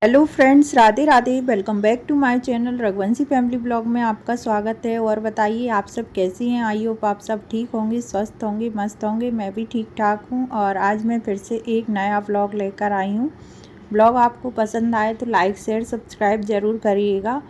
Hello friends, Radhe Radhe. Welcome back to my channel Raghuvanshi family blog में आपका स्वागत है। और बताइए आप सब कैसी हैं। आई होप आप सब ठीक होंगे, स्वस्थ होंगे, मस्त होंगे। मैं भी ठीक ठाक हूँ और आज मैं फिर से एक नया ब्लॉग लेकर आई हूँ। ब्लॉग आपको पसंद आए तो लाइक शेयर सब्सक्राइब ज़रूर करिएगा।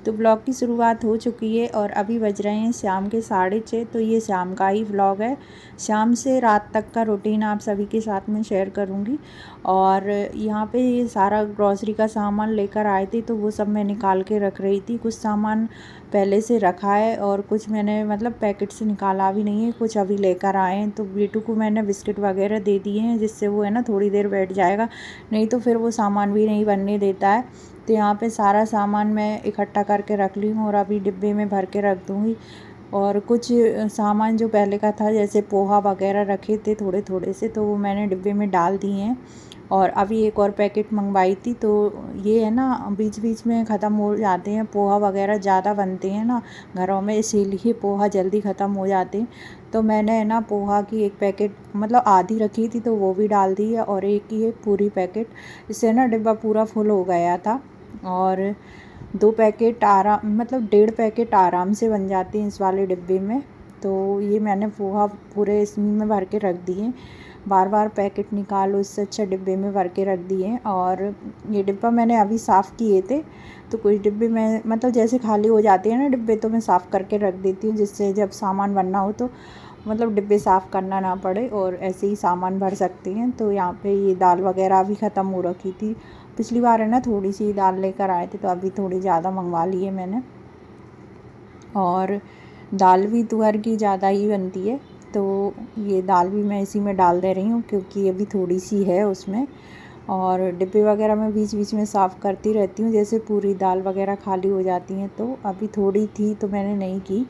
तो ब्लॉग की शुरुआत हो चुकी है और अभी बज रहे हैं शाम के 6:30। तो ये शाम का ही ब्लॉग है। शाम से रात तक का रूटीन आप सभी के साथ में शेयर करूँगी। और यहाँ पे ये सारा ग्रॉसरी का सामान लेकर आए थे तो वो सब मैं निकाल के रख रही थी। कुछ सामान पहले से रखा है और कुछ मैंने मतलब पैकेट से निकाला भी नहीं है, कुछ अभी लेकर आए हैं। तो बेटू को मैंने बिस्किट वगैरह दे दिए हैं जिससे वो है ना थोड़ी देर बैठ जाएगा, नहीं तो फिर वो सामान भी नहीं बनने देता है। तो यहाँ पे सारा सामान मैं इकट्ठा करके रख ली हूँ और अभी डिब्बे में भर के रख दूँगी। और कुछ सामान जो पहले का था जैसे पोहा वगैरह रखे थे थोड़े थोड़े से, तो वो मैंने डिब्बे में डाल दिए हैं। और अभी एक और पैकेट मंगवाई थी तो ये है ना बीच बीच में ख़त्म हो जाते हैं। पोहा वगैरह ज़्यादा बनते हैं ना घरों में, इसीलिए पोहा जल्दी ख़त्म हो जाते हैं। तो मैंने है ना पोहा की एक पैकेट मतलब आधी रखी थी तो वो भी डाल दी है और एक ही एक पूरी पैकेट, इससे ना डिब्बा पूरा फुल हो गया था। और 2 पैकेट आराम मतलब 1.5 पैकेट आराम से बन जाते हैं इस वाले डिब्बे में। तो ये मैंने पोहा पूरे इसमें में भर के रख दिए। बार बार पैकेट निकालो, इससे अच्छा डिब्बे में भर के रख दिए। और ये डिब्बा मैंने अभी साफ़ किए थे। तो कुछ डिब्बे में मतलब जैसे खाली हो जाते हैं ना डिब्बे तो मैं साफ़ करके रख देती हूँ, जिससे जब सामान बनना हो तो मतलब डिब्बे साफ़ करना ना पड़े और ऐसे ही सामान भर सकते हैं। तो यहाँ पे ये दाल वगैरह भी ख़त्म हो रखी थी। पिछली बार है ना थोड़ी सी दाल लेकर आए थे तो अभी थोड़ी ज़्यादा मंगवा ली है मैंने। और दाल भी तुअर की ज़्यादा ही बनती है तो ये दाल भी मैं इसी में डाल दे रही हूँ क्योंकि अभी थोड़ी सी है उसमें। और डिब्बे वगैरह मैं बीच बीच में साफ़ करती रहती हूँ, जैसे पूरी दाल वगैरह खाली हो जाती हैं। तो अभी थोड़ी थी तो मैंने नहीं की।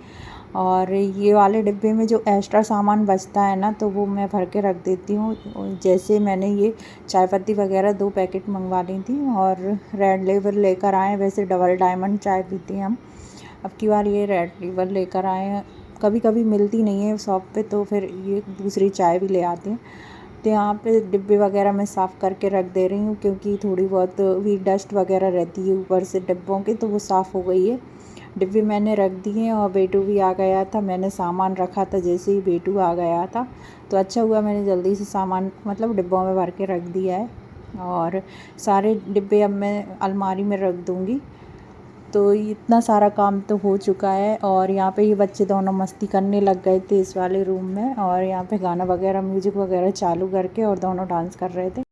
और ये वाले डिब्बे में जो एक्स्ट्रा सामान बचता है ना तो वो मैं भर के रख देती हूँ। जैसे मैंने ये चाय पत्ती वगैरह 2 पैकेट मंगवा ली थी और रेड लेबल लेकर आए। वैसे डबल डायमंड चाय पीते हैं हम, अब की बार ये रेड लेबल लेकर आए हैं। कभी कभी मिलती नहीं है शॉप पे तो फिर ये दूसरी चाय भी ले आते हैं। तो यहाँ पे डिब्बे वगैरह मैं साफ़ करके रख दे रही हूँ क्योंकि थोड़ी बहुत भी डस्ट वगैरह रहती है ऊपर से डिब्बों के, तो वो साफ़ हो गई है। डिब्बे मैंने रख दिए और बेटू भी आ गया था। मैंने सामान रखा था जैसे ही बेटू आ गया था तो अच्छा हुआ मैंने जल्दी से सामान मतलब डिब्बों में भर के रख दिया है। और सारे डिब्बे अब मैं अलमारी में रख दूँगी। तो इतना सारा काम तो हो चुका है। और यहाँ पे ये बच्चे दोनों मस्ती करने लग गए थे इस वाले रूम में, और यहाँ पे गाना वगैरह म्यूजिक वगैरह चालू करके और दोनों डांस कर रहे थे।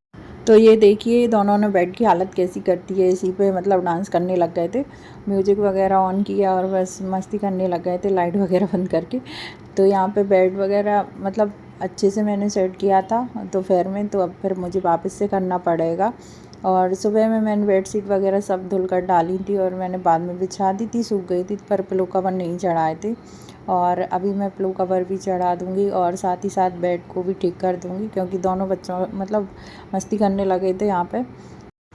तो ये देखिए दोनों ने बेड की हालत कैसी करती है, इसी पे मतलब डांस करने लग गए थे। म्यूजिक वगैरह ऑन किया और बस मस्ती करने लग गए थे लाइट वगैरह बंद करके। तो यहाँ पे बेड वगैरह मतलब अच्छे से मैंने सेट किया था दोपहर में, तो अब फिर मुझे वापस से करना पड़ेगा। और सुबह में मैंने बेडशीट वगैरह सब धुल कर डाली थी और मैंने बाद में बिछा दी थी, सूख गई थी, पर पिलो कवर नहीं चढ़ाए थे। और अभी मैं पिलो कवर भी चढ़ा दूँगी और साथ ही साथ बेड को भी ठीक कर दूँगी क्योंकि दोनों बच्चों मतलब मस्ती करने लगे थे यहाँ पे।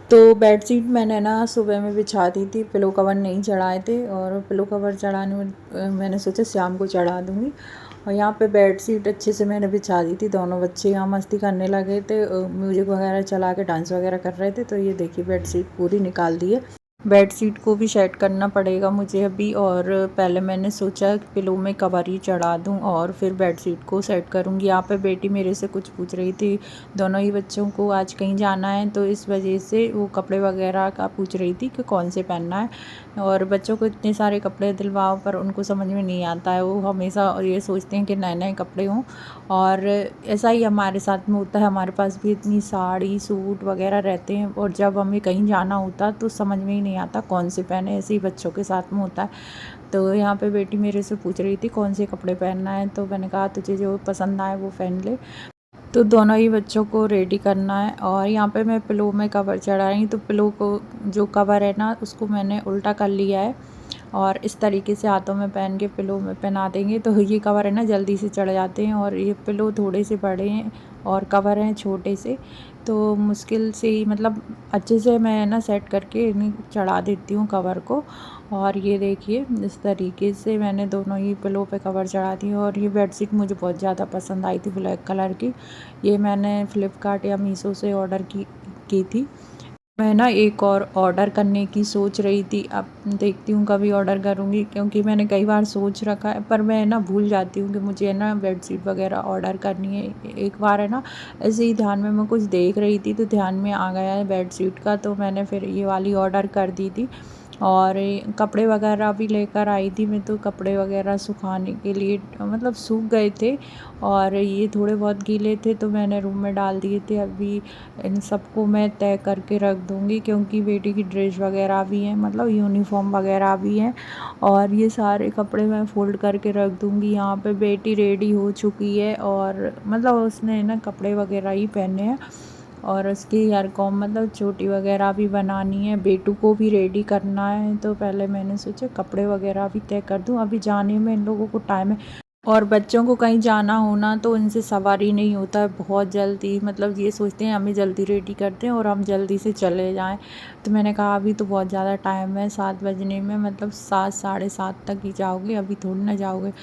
तो बेडशीट मैंने ना सुबह में बिछा दी थी, पिलो कवर नहीं चढ़ाए थे। और पिलो कवर चढ़ाने में मैंने सोचा शाम को चढ़ा दूँगी। और यहाँ पे बेडशीट अच्छे से मैंने बिछा दी थी। दोनों बच्चे यहाँ मस्ती करने लगे थे, म्यूजिक वगैरह चला के डांस वगैरह कर रहे थे। तो ये देखिए बेडशीट पूरी निकाल दी है। बेडशीट को भी सेट करना पड़ेगा मुझे अभी। और पहले मैंने सोचा कि पिलो में कवर ही चढ़ा दूं और फिर बेडशीट को सेट करूंगी। यहाँ पे बेटी मेरे से कुछ पूछ रही थी, दोनों ही बच्चों को आज कहीं जाना है तो इस वजह से वो कपड़े वगैरह का पूछ रही थी कि कौन से पहनना है। और बच्चों को इतने सारे कपड़े दिलवाओ पर उनको समझ में नहीं आता है, वो हमेशा ये सोचते हैं कि नए नए कपड़े हों। और ऐसा ही हमारे साथ में होता है, हमारे पास भी इतनी साड़ी सूट वगैरह रहते हैं और जब हमें कहीं जाना होता तो समझ में ही नहीं आता कौन से पहने। ऐसे ही बच्चों के साथ में होता है। तो यहाँ पे बेटी मेरे से पूछ रही थी कौन से कपड़े पहनना है, तो मैंने कहा तुझे जो पसंद आए वो पहन ले। तो दोनों ही बच्चों को रेडी करना है। और यहाँ पे मैं पिलो में कवर चढ़ा रही हूँ, तो पिलो को जो कवर है ना उसको मैंने उल्टा कर लिया है और इस तरीके से हाथों में पहन के पिलो में पहना देंगे तो ये कवर है ना जल्दी से चढ़ जाते हैं। और ये पिलो थोड़े से बड़े हैं और कवर हैं छोटे से, तो मुश्किल से ही मतलब अच्छे से मैं ना सेट करके इन्हें चढ़ा देती हूँ कवर को। और ये देखिए इस तरीके से मैंने दोनों ही पिलो पे कवर चढ़ा दी। और ये बेडशीट मुझे बहुत ज़्यादा पसंद आई थी ब्लैक कलर की। ये मैंने फ़्लिपकार्ट या मीशो से ऑर्डर की थी। मैं ना एक और ऑर्डर करने की सोच रही थी, अब देखती हूँ कभी ऑर्डर करूँगी, क्योंकि मैंने कई बार सोच रखा है पर मैं ना भूल जाती हूँ कि मुझे है ना बेडशीट वगैरह ऑर्डर करनी है। एक बार है ना ऐसे ही ध्यान में मैं कुछ देख रही थी तो ध्यान में आ गया है बेडशीट का, तो मैंने फिर ये वाली ऑर्डर कर दी थी। और कपड़े वगैरह भी लेकर आई थी मैं, तो कपड़े वगैरह सुखाने के लिए मतलब सूख गए थे और ये थोड़े बहुत गीले थे तो मैंने रूम में डाल दिए थे। अभी इन सबको मैं तय करके रख दूँगी, क्योंकि बेटी की ड्रेस वगैरह भी हैं, मतलब यूनिफ़ॉर्म वगैरह भी हैं, और ये सारे कपड़े मैं फ़ोल्ड करके रख दूँगी। यहाँ पे बेटी रेडी हो चुकी है और मतलब उसने ना कपड़े वगैरह ही पहने हैं और उसकी हेयर कॉम मतलब चोटी वगैरह भी बनानी है, बेटू को भी रेडी करना है। तो पहले मैंने सोचा कपड़े वगैरह भी तय कर दूँ, अभी जाने में इन लोगों को टाइम है। और बच्चों को कहीं जाना हो ना तो इनसे सवार ही नहीं होता है बहुत जल्दी, मतलब ये सोचते हैं हमें जल्दी रेडी करते हैं और हम जल्दी से चले जाएं। तो मैंने कहा अभी तो बहुत ज़्यादा टाइम है, 7 बजने में, मतलब 7 साढ़े 7 तक ही जाओगे, अभी थोड़ी ना जाओगे।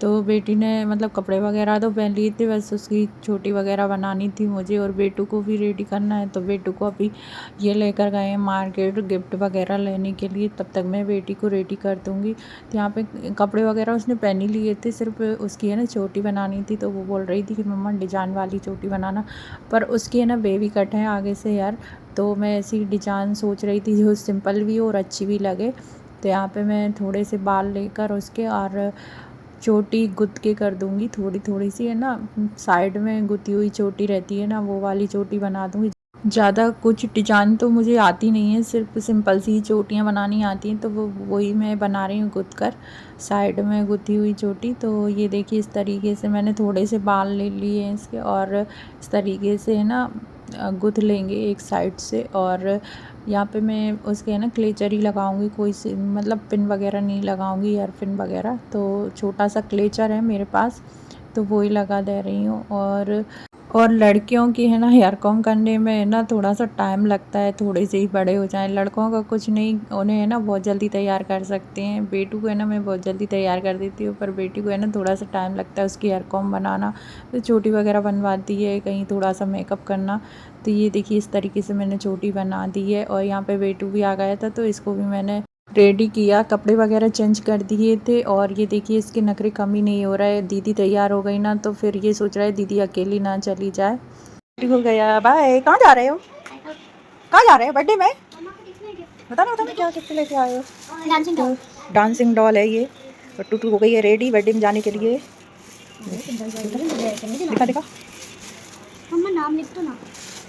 तो बेटी ने मतलब कपड़े वगैरह तो पहन लिए थे, बस उसकी चोटी वगैरह बनानी थी मुझे, और बेटू को भी रेडी करना है। तो बेटू को अभी ये लेकर गए हैं मार्केट गिफ्ट वगैरह लेने के लिए, तब तक मैं बेटी को रेडी कर दूँगी। तो यहाँ पे कपड़े वगैरह उसने पहन ही लिए थे, सिर्फ उसकी है ना चोटी बनानी थी, तो वो बोल रही थी कि मम्मा डिजाइन वाली चोटी बनाना, पर उसकी है ना बेबी कट है आगे से यार। तो मैं ऐसी डिजाइन सोच रही थी जो सिंपल भी हो और अच्छी भी लगे। तो यहाँ पे मैं थोड़े से बाल लेकर उसके और चोटी गुथ के कर दूँगी, थोड़ी थोड़ी सी है ना साइड में गुथी हुई चोटी रहती है ना, वो वाली चोटी बना दूँगी। ज़्यादा कुछ डिजाइन तो मुझे आती नहीं है, सिर्फ सिंपल सी चोटियाँ बनानी आती हैं, तो वो वही मैं बना रही हूँ गुथ कर, साइड में गुथी हुई चोटी। तो ये देखिए इस तरीके से मैंने थोड़े से बाल ले लिए हैं इसके, और इस तरीके से है ना गुथ लेंगे एक साइड से। और यहाँ पे मैं उसके है ना क्लेचर ही लगाऊंगी, कोई से मतलब पिन वगैरह नहीं लगाऊंगी, ईयर पिन वगैरह। तो छोटा सा क्लेचर है मेरे पास, तो वो ही लगा दे रही हूँ। और लड़कियों की है ना हेयर कॉम करने में है ना थोड़ा सा टाइम लगता है, थोड़े से ही बड़े हो जाएं, लड़कों का कुछ नहीं, उन्हें है ना बहुत जल्दी तैयार कर सकते हैं। बेटू को है ना मैं बहुत जल्दी तैयार कर देती हूँ, पर बेटी को है ना थोड़ा सा टाइम लगता है उसकी हेयर कॉम बनाना, तो चोटी वगैरह बनवाती है, कहीं थोड़ा सा मेकअप करना। तो ये देखिए इस तरीके से मैंने चोटी बना दी है। और यहाँ पे बेटू भी आ गया था, तो इसको भी मैंने रेडी किया, कपड़े वगैरह चेंज कर दिए थे। और ये देखिए इसके नखरे कम ही नहीं हो रहा है, दीदी तैयार हो गई ना तो फिर ये सोच रहा है दीदी अकेली ना चली जाए। हो गया, बाय। कहाँ जा रहे हो? कहाँ जा रहे हो बर्थडे में? बता ना क्या गिफ्ट लेके आए हो? Dancing doll. डांसिंग डॉल है ये। और टूटू हो गई है रेडी बर्थडे में जाने के लिए। दिखा दिखा। मम्मा नाम लिख दो ना।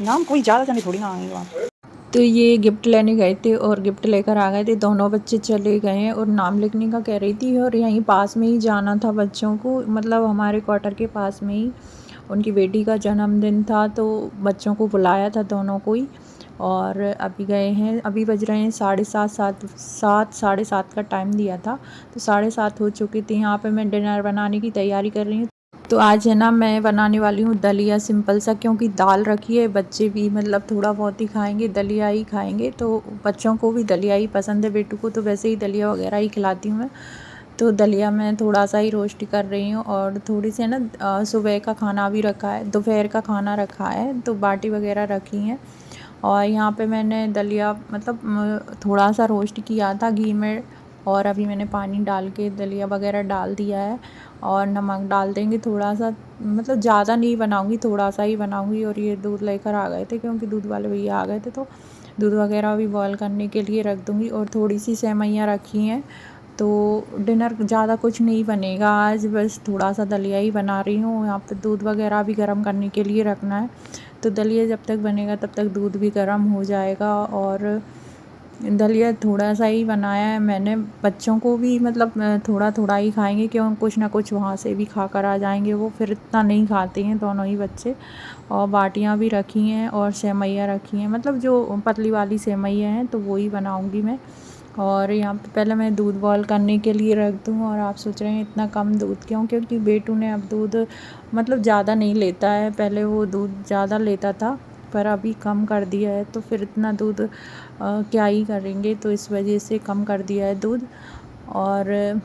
नाम कोई ज़्यादा जाने थोड़ी ना आएंगे वहाँ। तो ये गिफ्ट लेने गए थे और गिफ्ट लेकर आ गए थे, दोनों बच्चे चले गए हैं और नाम लिखने का कह रही थी, और यहीं पास में ही जाना था बच्चों को, मतलब हमारे क्वार्टर के पास में ही उनकी बेटी का जन्मदिन था, तो बच्चों को बुलाया था दोनों को ही। और अभी गए हैं, अभी बज रहे हैं 7:30, 7 साढ़े 7 का टाइम दिया था, तो 7:30 हो चुके थे। यहाँ पे मैं डिनर बनाने की तैयारी कर रही हूँ। तो आज है ना मैं बनाने वाली हूँ दलिया, सिंपल सा, क्योंकि दाल रखी है, बच्चे भी मतलब थोड़ा बहुत ही खाएंगे, दलिया ही खाएंगे, तो बच्चों को भी दलिया ही पसंद है, बेटू को तो वैसे ही दलिया वगैरह ही खिलाती हूँ मैं। तो दलिया मैं थोड़ा सा ही रोस्ट कर रही हूँ, और थोड़ी सी ना सुबह का खाना भी रखा है, दोपहर का खाना रखा है, तो बाटी वगैरह रखी हैं। और यहाँ पे मैंने दलिया मतलब थोड़ा सा रोस्ट किया था घी में, और अभी मैंने पानी डाल के दलिया वगैरह डाल दिया है, और नमक डाल देंगे थोड़ा सा, मतलब ज़्यादा नहीं बनाऊँगी, थोड़ा सा ही बनाऊँगी। और ये दूध लेकर आ गए थे, क्योंकि दूध वाले भैया आ गए थे, तो दूध वगैरह भी बॉयल करने के लिए रख दूँगी। और थोड़ी सी सेवइयाँ रखी हैं, तो डिनर ज़्यादा कुछ नहीं बनेगा आज, बस थोड़ा सा दलिया ही बना रही हूँ। यहाँ पे दूध वगैरह भी गर्म करने के लिए रखना है, तो दलिया जब तक बनेगा तब तक दूध भी गर्म हो जाएगा। और दलिया थोड़ा सा ही बनाया है मैंने, बच्चों को भी मतलब थोड़ा थोड़ा ही खाएंगे, क्यों कुछ ना कुछ वहाँ से भी खा कर आ जाएंगे, वो फिर इतना नहीं खाते हैं दोनों ही बच्चे। और बाटियाँ भी रखी हैं और सेवइयाँ रखी हैं, मतलब जो पतली वाली सेवइयाँ हैं, तो वो ही बनाऊँगी मैं। और यहाँ पे पहले मैं दूध बॉयल करने के लिए रख दूँ। और आप सोच रहे हैं इतना कम दूध क्यों? क्योंकि बेटू ने अब दूध मतलब ज़्यादा नहीं लेता है, पहले वो दूध ज़्यादा लेता था, पर अभी कम कर दिया है, तो फिर इतना दूध क्या ही करेंगे, तो इस वजह से कम कर दिया है दूध। और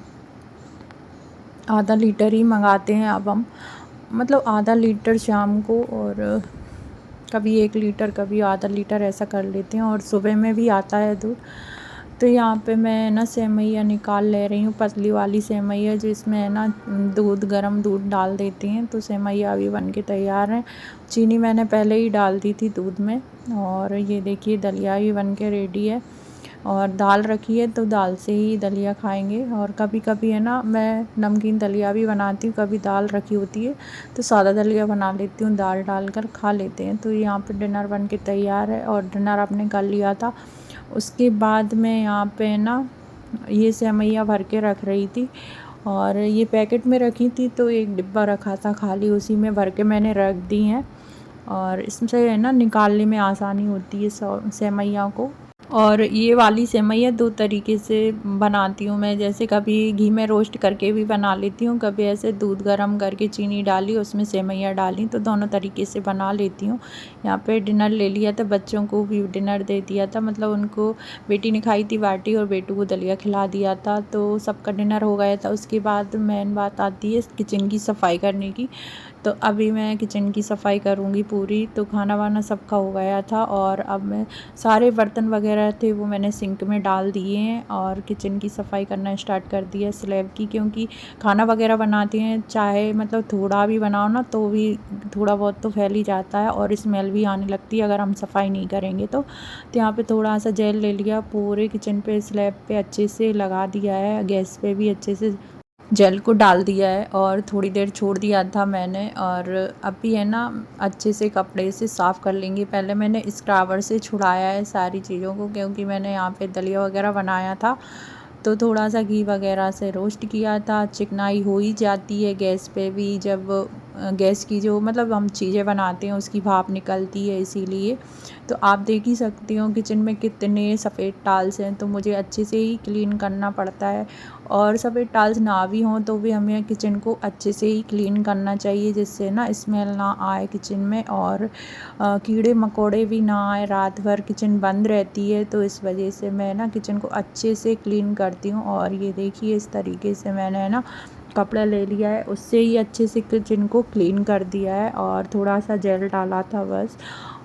आधा लीटर ही मंगाते हैं अब हम, मतलब आधा लीटर शाम को और कभी 1 लीटर कभी आधा लीटर ऐसा कर लेते हैं, और सुबह में भी आता है दूध। तो यहाँ पे मैं ना सेवइयाँ निकाल ले रही हूँ, पतली वाली सेवइयाँ जिसमें है ना दूध, गर्म दूध डाल देती हैं। तो सेवइयाँ अभी बन के तैयार हैं। चीनी मैंने पहले ही डाल दी थी दूध में। और ये देखिए दलिया भी बन के रेडी है। और दाल रखी है तो दाल से ही दलिया खाएंगे। और कभी कभी है ना मैं नमकीन दलिया भी बनाती हूँ, कभी दाल रखी होती है तो सादा दलिया बना लेती हूँ, दाल डालकर खा लेते हैं। तो यहाँ पे डिनर बन के तैयार है, और डिनर आपने कर लिया था। उसके बाद मैं यहाँ पे ना ये सेवइयाँ भर के रख रही थी, और ये पैकेट में रखी थी तो एक डिब्बा रखा था खाली, उसी में भर के मैंने रख दी हैं। और इससे है ना निकालने में आसानी होती है सेवइयाँ को। और ये वाली सेवइयाँ 2 तरीके से बनाती हूँ मैं, जैसे कभी घी में रोस्ट करके भी बना लेती हूँ, कभी ऐसे दूध गर्म करके चीनी डाली उसमें सेवइयाँ डाली, तो दोनों तरीके से बना लेती हूँ। यहाँ पे डिनर ले लिया था, बच्चों को भी डिनर दे दिया था, मतलब उनको बेटी ने खाई थी बाटी और बेटू को दलिया खिला दिया था, तो सबका डिनर हो गया था। उसके बाद मेन बात आती है किचन की सफाई करने की। तो अभी मैं किचन की सफाई करूँगी पूरी। तो खाना वाना सबका हो गया था, और अब मैं सारे बर्तन वगैरह थे वो मैंने सिंक में डाल दिए हैं, और किचन की सफाई करना स्टार्ट कर दिया स्लैब की। क्योंकि खाना वगैरह बनाते हैं, चाहे मतलब थोड़ा भी बनाओ ना तो भी थोड़ा बहुत तो फैल ही जाता है, और स्मेल भी आने लगती है अगर हम सफाई नहीं करेंगे तो। यहाँ पे थोड़ा सा जेल ले लिया, पूरे किचन पे स्लैब पे अच्छे से लगा दिया है, गैस पे भी अच्छे से जेल को डाल दिया है, और थोड़ी देर छोड़ दिया था मैंने। और अभी है ना अच्छे से कपड़े से साफ़ कर लेंगे। पहले मैंने स्क्रबर से छुड़ाया है सारी चीज़ों को, क्योंकि मैंने यहाँ पे दलिया वगैरह बनाया था तो थोड़ा सा घी वगैरह से रोस्ट किया था। चिकनाई हो ही जाती है गैस पे भी, जब गैस की जो मतलब हम चीज़ें बनाते हैं उसकी भाप निकलती है, इसीलिए। तो आप देख ही सकती हो किचन में कितने सफ़ेद टाल्स हैं, तो मुझे अच्छे से ही क्लीन करना पड़ता है। और सफ़ेद टाल्स ना भी हों तो भी हमें किचन को अच्छे से ही क्लीन करना चाहिए, जिससे ना स्मेल ना आए किचन में, और कीड़े मकोड़े भी ना आए। रात भर किचन बंद रहती है, तो इस वजह से मैं ना किचन को अच्छे से क्लीन करती हूँ। और ये देखिए इस तरीके से मैंने ना कपड़ा ले लिया है, उससे ही अच्छे से किचन को क्लीन कर दिया है, और थोड़ा सा जेल डाला था बस।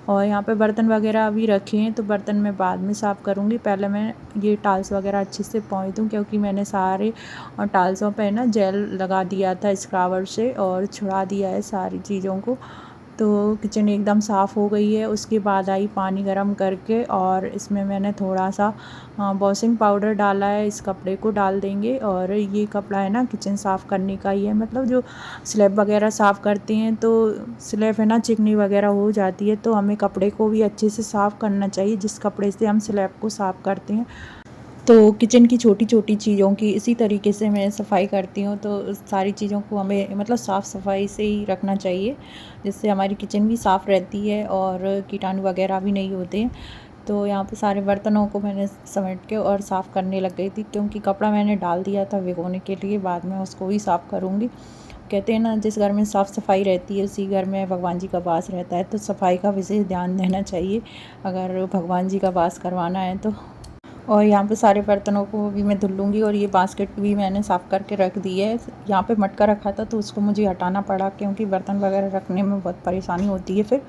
और यहाँ पे बर्तन वगैरह अभी रखे हैं, तो बर्तन मैं बाद में साफ़ करूँगी। पहले मैं ये टाल्स वगैरह अच्छे से पोंछ दूँ, क्योंकि मैंने सारे टाल्सों पे ना जेल लगा दिया था स्क्रबर से, और छुड़ा दिया है सारी चीज़ों को। तो किचन एकदम साफ़ हो गई है। उसके बाद आई पानी गरम करके, और इसमें मैंने थोड़ा सा वॉशिंग पाउडर डाला है, इस कपड़े को डाल देंगे। और ये कपड़ा है ना किचन साफ़ करने का ही है, मतलब जो स्लैब वगैरह साफ़ करते हैं तो स्लैब है ना चिकनी वगैरह हो जाती है, तो हमें कपड़े को भी अच्छे से साफ़ करना चाहिए जिस कपड़े से हम स्लैब को साफ़ करते हैं। तो किचन की छोटी छोटी चीज़ों की इसी तरीके से मैं सफाई करती हूँ। तो सारी चीज़ों को हमें मतलब साफ़ सफाई से ही रखना चाहिए, जिससे हमारी किचन भी साफ़ रहती है और कीटाणु वगैरह भी नहीं होते हैं। तो यहाँ पे सारे बर्तनों को मैंने समेट के और साफ़ करने लग गई थी, क्योंकि कपड़ा मैंने डाल दिया था भिगोने के लिए, बाद में उसको भी साफ़ करूँगी। कहते हैं ना जिस घर में साफ़ सफाई रहती है उसी घर में भगवान जी का वास रहता है, तो सफाई का विशेष ध्यान देना चाहिए अगर भगवान जी का वास करवाना है तो। और यहाँ पे सारे बर्तनों को भी मैं धुल लूँगी, और ये बास्केट भी मैंने साफ़ करके रख दी है। यहाँ पे मटका रखा था तो उसको मुझे हटाना पड़ा, क्योंकि बर्तन वगैरह रखने में बहुत परेशानी होती है फिर।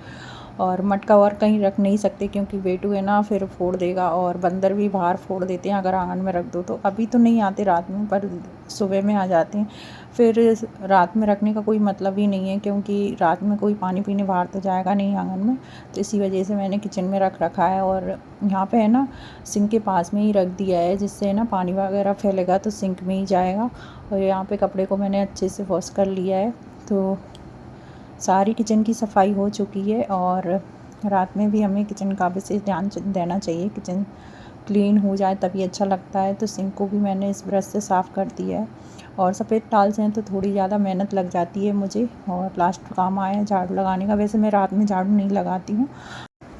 और मटका और कहीं रख नहीं सकते, क्योंकि बेटू है ना फिर फोड़ देगा, और बंदर भी बाहर फोड़ देते हैं अगर आंगन में रख दो तो। अभी तो नहीं आते रात में, पर सुबह में आ जाते हैं। फिर रात में रखने का कोई मतलब ही नहीं है, क्योंकि रात में कोई पानी पीने बाहर तो जाएगा नहीं आंगन में, तो इसी वजह से मैंने किचन में रख रखा है। और यहाँ पे है ना सिंक के पास में ही रख दिया है, जिससे ना पानी वगैरह फैलेगा तो सिंक में ही जाएगा। और यहाँ पे कपड़े को मैंने अच्छे से वॉश कर लिया है। तो सारी किचन की सफाई हो चुकी है, और रात में भी हमें किचन का विशेष ध्यान देना चाहिए, किचन क्लीन हो जाए तभी अच्छा लगता है। तो सिंक को भी मैंने इस ब्रश से साफ़ कर दिया है। और सफ़ेद टाइल्स हैं तो थोड़ी ज़्यादा मेहनत लग जाती है मुझे, और लास्ट काम आया झाड़ू लगाने का। वैसे मैं रात में झाड़ू नहीं लगाती हूँ,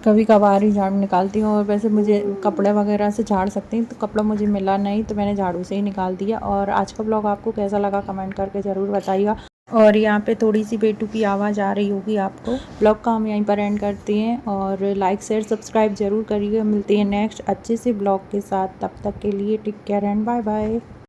कभी कभार ही झाड़ू निकालती हूँ। और वैसे मुझे कपड़े वगैरह से झाड़ सकती हूँ, तो कपड़ा मुझे मिला नहीं तो मैंने झाड़ू से ही निकाल दिया। और आज का ब्लॉग आपको कैसा लगा कमेंट करके ज़रूर बताइएगा। और यहाँ पे थोड़ी सी बेटू की आवाज़ आ रही होगी आपको। ब्लॉग का हम यहीं पर एंड करते हैं, और लाइक शेयर सब्सक्राइब ज़रूर करिएगा। मिलते हैं नेक्स्ट अच्छे से ब्लॉग के साथ, तब तक के लिए take care and bye bye.